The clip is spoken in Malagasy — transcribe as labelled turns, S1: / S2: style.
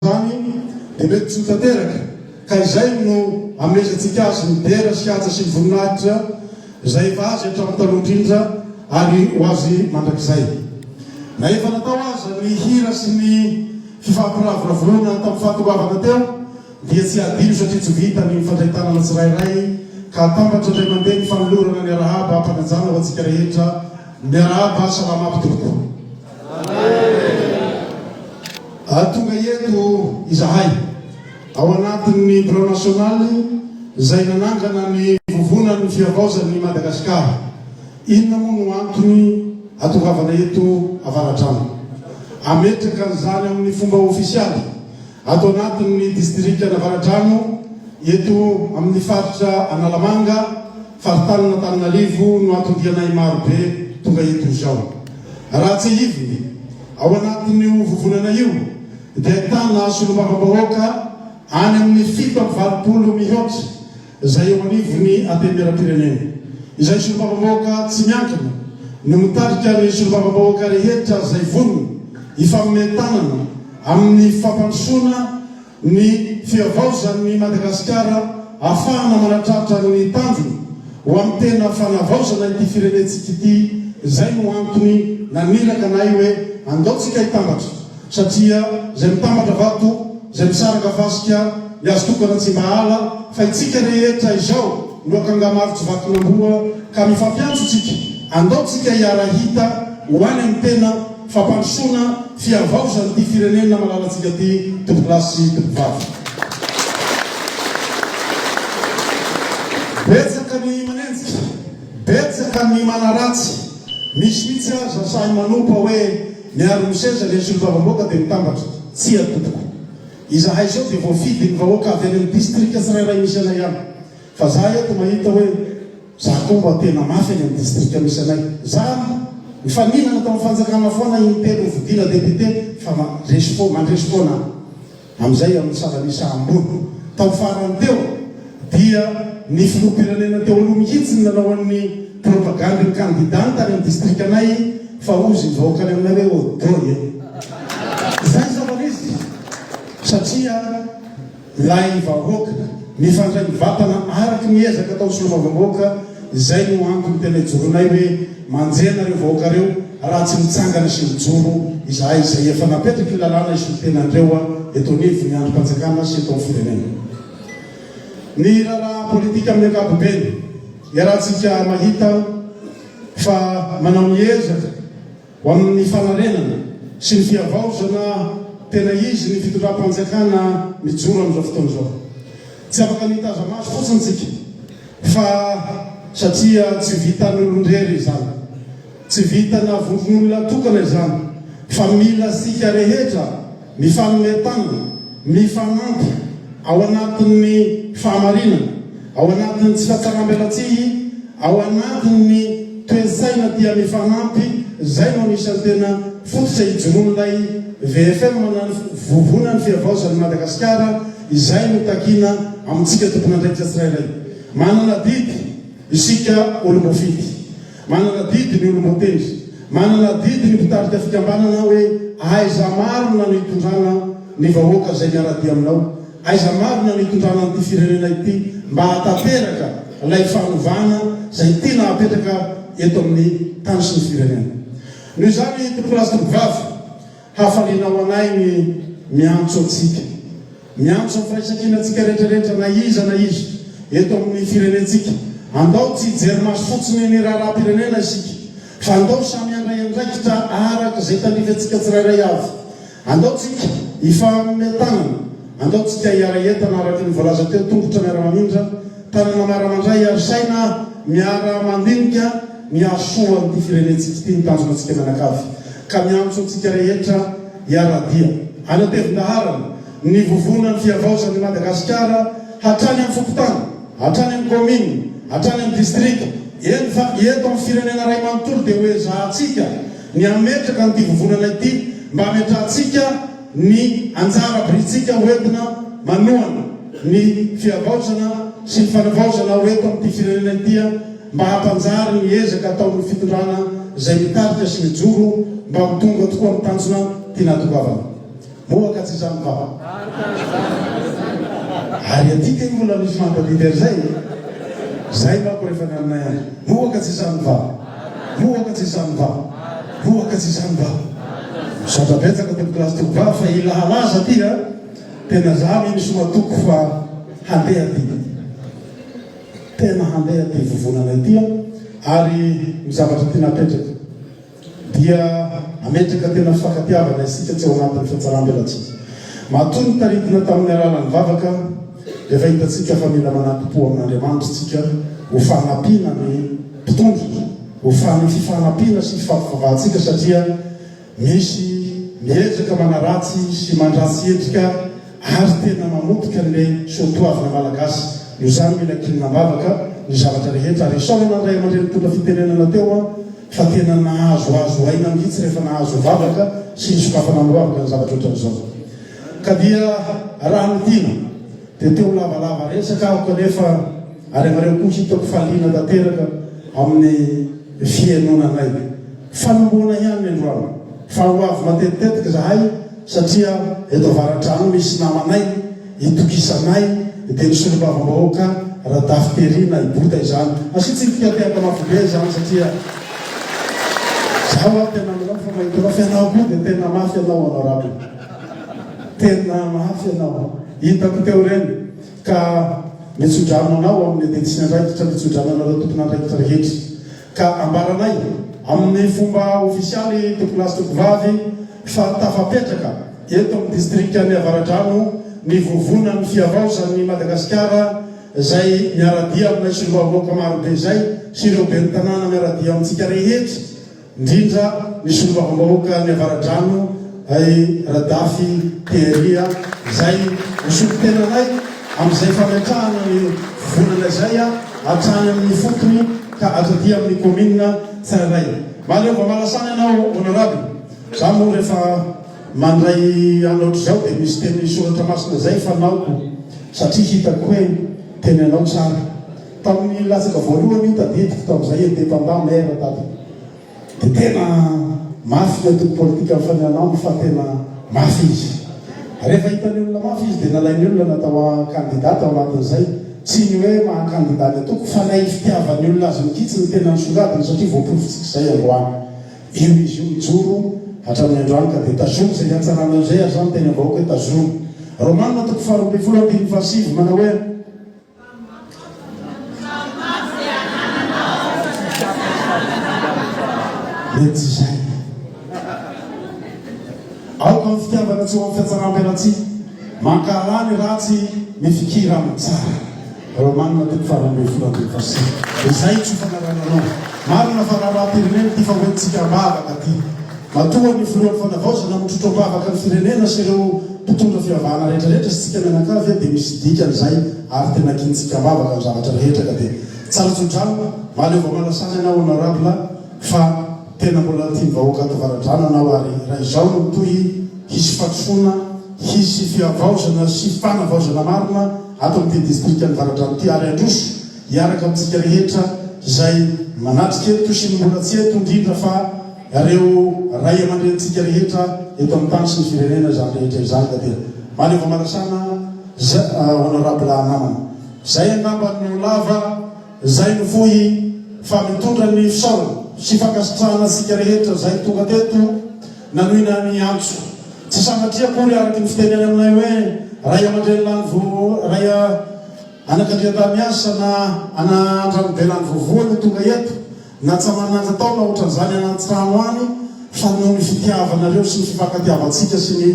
S1: dia mety tsy tanteraka ka izay no amezatsika azy ny dera sy atsa sy ny voninahitra izay efa azy hatramin'ny taloha indrindra ary ho azy mandrakizay. Na efa natao azy ny hira sy ny fifampiravoravoana tamin'ny fahatongavana teo dia tsy adino satria tsy vita ny fandray-tanana tsirairay ka tambatra indray mandeha ny fanolorana ny arahaba ampanajana ho antsika rehetra ny arahaba salamapitoko. Tonga eto izahay ao anatin'ny Bureau National izay nanangana ny vovonan'ny fiavaozan'ny Madagasikara. Inona moa no antony atongavana eto Avaradrano? Ametraka izany amin'ny fomba ofisialy ato anatin'ny distrikta Avaradrano eto amin'ny faritra Analamanga, faritanina Antananarivo no atondianay marobe tonga eto izao. Raha tsy ivy ao anatin'io vovonana io dia ahitana solombavambahoaka any amin'ny 720 mihoatra izay eo anivony antenimieram-pirenena. Izay solombavambahoaka tsy miankina no mitarika ny solombavambahoaka rehetra izay vonona ifanomentanana amin'ny fampandrosoana ny fiavaozan'ny Madagasikara ahafahana manatratra ny tanjona ho amin'ny tena fanavaozana ity firenentsika ity. Izay no antony naniraka anay hoe andaotsika hitambatra satria izay mitambatra vato izay misaraka fasika iazo tokana tsy mahala fa itsika rehetra izao no akangamarotsy vatonamboa ka mifampiantso tsika andaotsika hiarahita ho any amin'ny tena fampandrosoana fiavaozana ity firenena malalatsika ity tompolasy tompovavy. Betsaka ny manenjika, betsaka ny manaratsy, misy mitsy aza sahy manompa hoe miaro miseza le solombavambahoaka dia mitambatra tsy atopoko. Izahay zao dia voafidy ny vahoaka avy any amin'ny distrikta tsirairay misy anay ihany. Fa zaho eto mahita hoe za koa mba tena mafy any amin'ny distrikta misy anay. Za mifaninana tamin'ny fanjakana foana intelo vidina député fa mandresy foana amin'izay amin'ny savanisa ambony. Tao farany teo dia ny filoham-pirenena teo aloha mihitsy ny nanao an'ny propagande ny kandidanta any amin'ny distrikta anay fa ozy ny vahoaka any aminay hoe odoy zay zavanizy satria ilay vahoaka mifandray mivatana araky miezaka atao solombavambahoaka. Izay no antony tena ijoronay hoe manjena reo vahoaka reo raha tsy mitsangana sy mijoro izahay izay efa napetraky ny lalàna isy ny tenandreo eto anivo ny androm-panjakana sy eto amin'ny firenena. Ny raharaha politika amin'ny ankapobeny iarahantsika mahita fa manao ny ezaka ho amin'ny fanarenana sy ny fiavaozana tena izy ny fitondram-panjakana mijoro amin'izao fotoana izao. Tsy afaka nitaza maso fotsiny tsika fa satria tsy vitan'olondrery izany, tsy vitana vondron'olona tokana izany, fa mila sika rehetra mifanometana, mifanampy ao anatin'ny fahamarinana, ao anatin'ny tsy fahatsaram-belatsihy, ao anatin'ny toe-tsaina dia mifanampy. Zay no anisan'ny tena fototra ijoroan'ilay VFM manano vovonan'ny fiavaozan'ny Madagasikara izay no takina amintsika tompon'andraikitra tsirairay. Manana didy isika olombofity, manana didy ny olombotendry, manana didy ny mpitarika fikambanana hoe aiza marina no hitondrana ny vahoaka izay miaradia aminao, aiza marina no hitondrana n'ity firenena ity mba hataperaka ilay fanovana izay tena hapetraka eto amin'ny tany sy ny firenena. Noho izany tompolasy tompovavy hafalinao anay ny miantso atsika, miantso amin'ny firaisan-kinatsika rehetrarehetra na iza eto amin'ny firenentsika. Andao tsy hijery maso fotsiny ny raharaha-pirenena isika fa andao samy andray andraikitra araka izay tanifantsika tsirairay avy. Andao tsika ifanometanana, andao tsika hiara-entana araka ny voalaza teo tongotra miara-mamindra tanana miara-mandray ary saina miara-mandinika ny asoan'ity firenentsika ity ny tanjona antsika mianakavy ka miantso antsika rehetra hiaradia anatevin-daharana ny vovonan'ny fiavaozan'ny Madagasikara hatrany amin'ny fokontany, hatrany amin'ny komina, hatrany amin'ny distrikta. Eny fa eto amin'ny firenena ray manontolo dia hoe zahantsika ny ametraka n'ity vovonana ity mba ametrahantsika ny anjara biritsika hoentina manohana ny fiavaozana sy ny fanavaozana hoeto amin'ity firenena ity mba hampanjary ny ezaka ataon'ny fitondrana izay mitarika sy mijoro mba mitonga tokoa amin'ny tanjona tiana tongavana. mohaka tsy izany vava ary atika iny mbola misy mampaliter zay manko rehefa ny aminay any mohaka tsy izany vava mohaka tsy izany vava mohaka tsy izany vava misatra betsaka teo kilasy teo vava fa ilahalaza ty a tena za miny somatoko fa handeha ty tena handeha ty vovonana tya ary ny zavatra tena apetraka dia ametraka tena fakatiavana isika tsy ao anatin'ny fiatsaram-belatsika matony taritina tamin'ny alalan'ny vavaka efa hitatsika fa mila manaky-po amin'Andriamanitra tsika ho fanampiana ny mpitondro ho fifanampiana sy fifampivavantsika satria misy miezaka manaratsy sy mandratsy endrika ary tena mamotika le soatoavina malagasy io zany mila kilinam-bavaka ny zavatra rehetra ary saona ndray aman-dreny mpona fitenenana teo a fa tena nahazoazo aina mihitsy rehefa nahazo vavaka sy ny sokafana amin'ny vavaka ny zavatra ohatran'izao ka dia raha nidina dia teo lavalava resaka aho kanefa ary amareo koa hitako faliana tanteraka amin'ny fiainonanay fanomboana ihany ny androany fa ho avy matetitetika zahay satria eto avaratrano misy namanay itokisanay dia ny solom-bavambahoaka radafiterina ibota izany asitsy fiateaka mafobe zany satria zaho a tena minao fa mahita anao fianao koa dia tena mafy anao anao rabe tena mafy anao hitako teo reny ka mitsodranonao amin'ny dedisiny andraikitra mitsodranonareo tompona andraikitra rehetra ka ambaranay amin'ny fomba ofisialy tokolasy tokovavy fa tafapetraka eto amin'ny distrikany avaradrano ny vovona ny fiavaozan'ny Madagasikara zay miaradia aminay solom-bavambahoaka marobe zay sy ireo be ny tanàna miaradia amintsika rehetra indrindra ny solom-bavambahoaka ny avaradrano ay radafy teria zay osofotenanay amin'izay fametrahana ny vonana zay a hatrany amin'ny fotony ka atradia amin'ny commune tsirairay maleova malasany ianao honorable za moa rehefa mandray anaotry zao dia misy teny soratra masina zay fanaoko satria hitako hoe teny anao tsara tamin'ny latsaka voalohany io tadidiko tamin'izay indépendant maire tate dia tena mafy natoko politika amin'ny faninanao fa tena mafy izy rehefa hitany olona mafy izy dia nalainy olona natao kandidata ao anatin'izay tsy ny hoe mahakandidaty atoko fa nay fitiavany olona azy mikitsy ny tena nisongadiny satria voaporofitsika zay androany io izy io mijoro hatramin'ny androany ka dia tazomy zay antsanana zay azy zany tena vahoaka hoe tazomy romanina toko faharoa ambin'ny folo ambin'ny fasivy manao hoe mety zay aoka amin'ny fitiavana tsy ho amin'ny fiatsaram-pelatsy mankalany ratsy mifikira amin'ny tsara romanina toko faharoa ambin'ny folo ambin'ny fasivy izay tsy fanarahananao marina fa raha-pirenena ty fa hoentsika ambavaka ty matoa ny filohan'ny fanavaozana mitrotrombavaka ny firenena sy ireo mpitondra fiavahana rehetrarehetra sy tsika mianakavy dia misy dikan'izay ary tena kintsika ambavaka ny zavatra rehetra ka dia tsara tsodrano maleova malasany ianao honorable fa tena mbola tia vahoaka tovaradrano anao ary raha izao no toy hisy fatosona hisy fiavaozana sy fanavaozana marina ato amin'ity distrikany varadrano ty ary androso hiaraka amintsika rehetra zay manatrika eto sy ny mbola tsy eto indrindra fa reo ray aman-drenitsika rehetra eto amin'ny tany sy ny firenena zany rehetra izany ka dia maleova malasana honorable namana zay angambany lava zay no fohy fa mitondra ny fisaorana sy fankasitrahana tsika rehetra zay tonga teto nanoina ny antso tsy samatria kory araky ny fiteneny aminay hoe ray aman-dreny lany ray anakandrian-tamiasa na anandranobe lany vovoany tonga eto na tsamananja tao na ohatran'izany anaty trano any fa noho ny fitiavanareo sy ny fifankatiavantsika sy ny